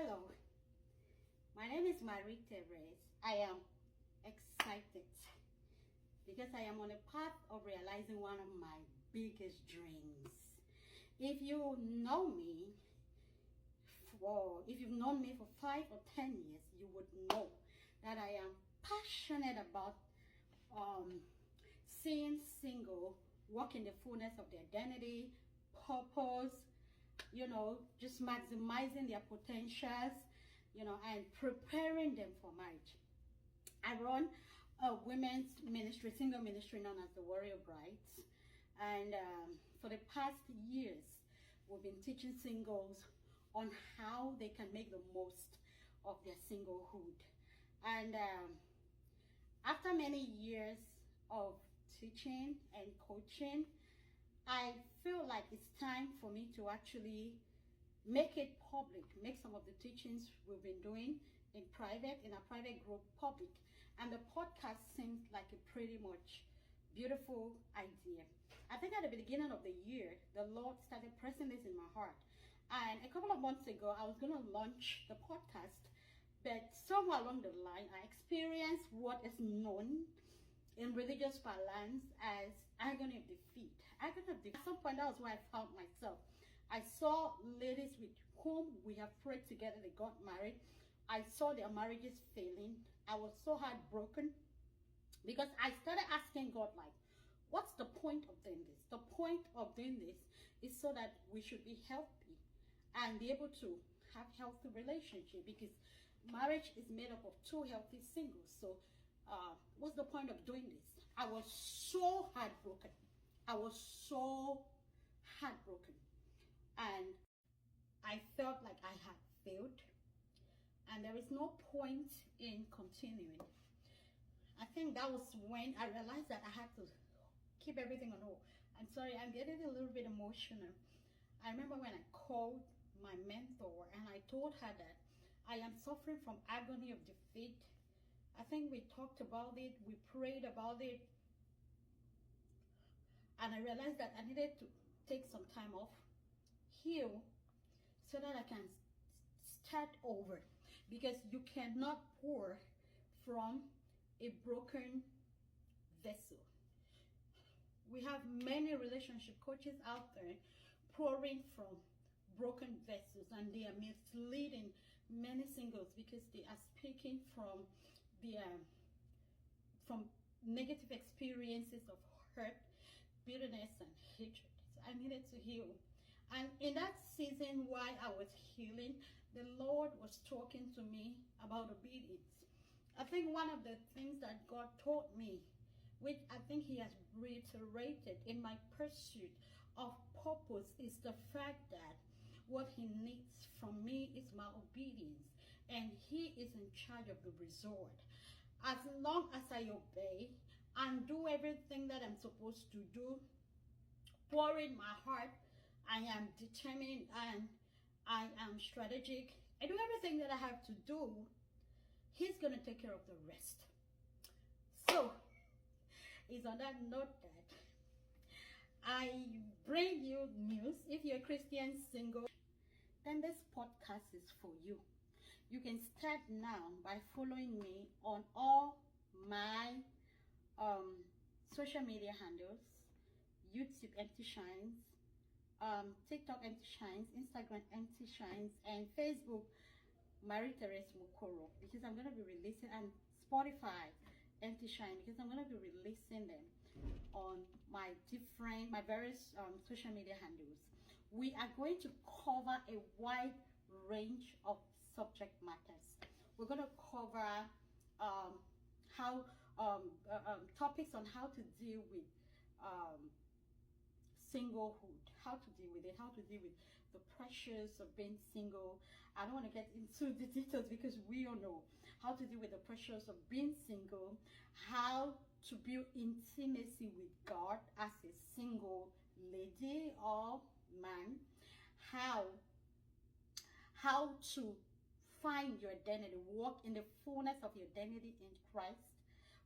Hello, my name is Marie Therese. I am excited because I am on a path of realizing one of my biggest dreams. If you know me if you've known me for 5 or 10 years, you would know that I am passionate about seeing single walk in the fullness of their identity, purpose, just maximizing their potentials, and preparing them for marriage. I run a women's ministry, single ministry known as the Warrior Brides. And for the past years, we've been teaching singles on how they can make the most of their singlehood. And after many years of teaching and coaching, I feel like it's time for me to actually make it public, make some of the teachings we've been doing in a private group public. And the podcast seems like a pretty much beautiful idea. I think at the beginning of the year, the Lord started pressing this in my heart. And a couple of months ago, I was going to launch the podcast, but somewhere along the line, I experienced what is known in religious parlance as agony of defeat. Agony of defeat. At some point, that was where I found myself. I saw ladies with whom we have prayed together, they got married. I saw their marriages failing. I was so heartbroken because I started asking God, like, what's the point of doing this? The point of doing this is so that we should be healthy and be able to have healthy relationship, because marriage is made up of two healthy singles. So what's the point of doing this? I was so heartbroken. And I felt like I had failed and there is no point in continuing. I think that was when I realized that I had to keep everything on hold. I'm sorry, I'm getting a little bit emotional. I remember when I called my mentor and I told her that I am suffering from agony of defeat. I think we talked about it, we prayed about it, and I realized that I needed to take some time off, heal, so that I can start over. Because you cannot pour from a broken vessel. We have many relationship coaches out there pouring from broken vessels, and they are misleading many singles because they are speaking from from negative experiences of hurt, bitterness, and hatred. So I needed to heal. And in that season while I was healing, the Lord was talking to me about obedience. I think one of the things that God taught me, which I think he has reiterated in my pursuit of purpose, is the fact that what he needs from me is my obedience, and he is in charge of the result. As long as I obey and do everything that I'm supposed to do, pour in my heart, I am determined and I am strategic, I do everything that I have to do, he's going to take care of the rest. So it's on that note that I bring you news. If you're a Christian single, then this podcast is for you. You can start now by following me on all my social media handles: YouTube Empty Shines, TikTok Empty Shines, Instagram Empty Shines, and Facebook Marie Therese Mukoro, because I'm going to be releasing, and Spotify Empty Shine, because I'm going to be releasing them on my various social media handles. We are going to cover a wide range of subject matters. We're going to cover topics on how to deal with singlehood, how to deal with the pressures of being single. I don't want to get into the details because we all know how to deal with the pressures of being single, how to build intimacy with God as a single lady or man, how to find your identity, walk in the fullness of your identity in Christ.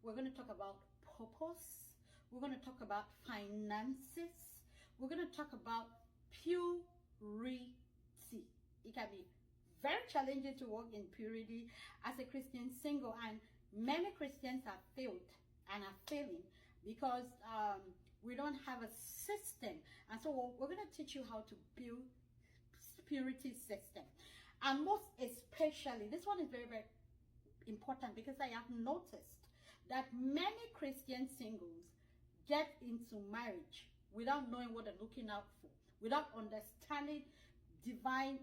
We're going to talk about purpose. We're going to talk about finances. We're going to talk about purity. It can be very challenging to walk in purity as a Christian single, and many Christians have failed and are failing because we don't have a system. And so we're going to teach you how to build purity system. And most especially, this one is very, very important, because I have noticed that many Christian singles get into marriage without knowing what they're looking out for, without understanding divine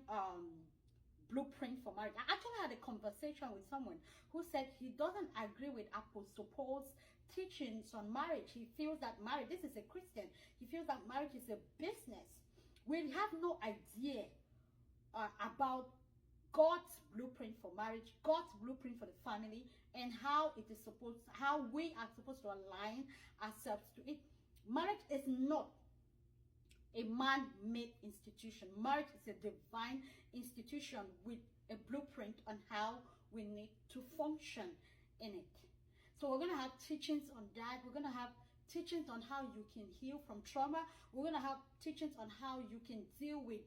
blueprint for marriage. I actually had a conversation with someone who said he doesn't agree with Apostle Paul's teachings on marriage. He feels that marriage, this is a Christian, he feels that marriage is a business. We have no idea about God's blueprint for marriage, God's blueprint for the family, and how it is supposed, how we are supposed to align ourselves to it. Marriage is not a man-made institution. Marriage is a divine institution with a blueprint on how we need to function in it. So we're going to have teachings on that. We're going to have teachings on how you can heal from trauma. We're going to have teachings on how you can deal with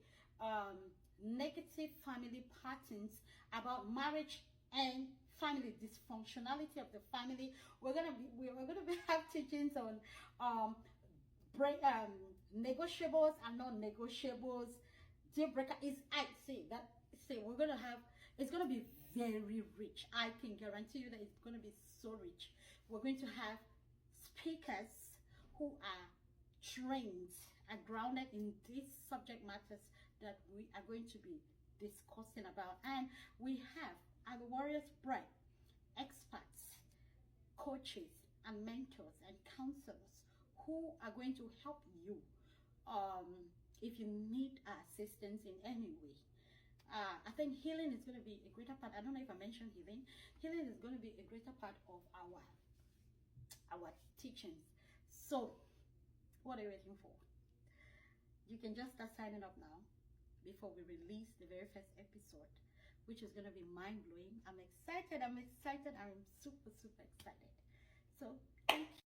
negative family patterns about marriage and family dysfunctionality of the family. We're gonna have teachings on negotiables and non-negotiables, deal breaker. We're gonna have, it's gonna be very rich. I can guarantee you that it's gonna be so rich. We're going to have speakers who are trained and grounded in these subject matters that we are going to be discussing about. And we have at the Warriors Bride experts, coaches and mentors and counselors who are going to help you if you need assistance in any way. I think healing is going to be a greater part. I don't know if I mentioned healing. Healing is going to be a greater part of our teachings. So what are you waiting for? You can just start signing up now before we release the very first episode, which is going to be mind-blowing. I'm excited. I'm super, super excited. So thank you.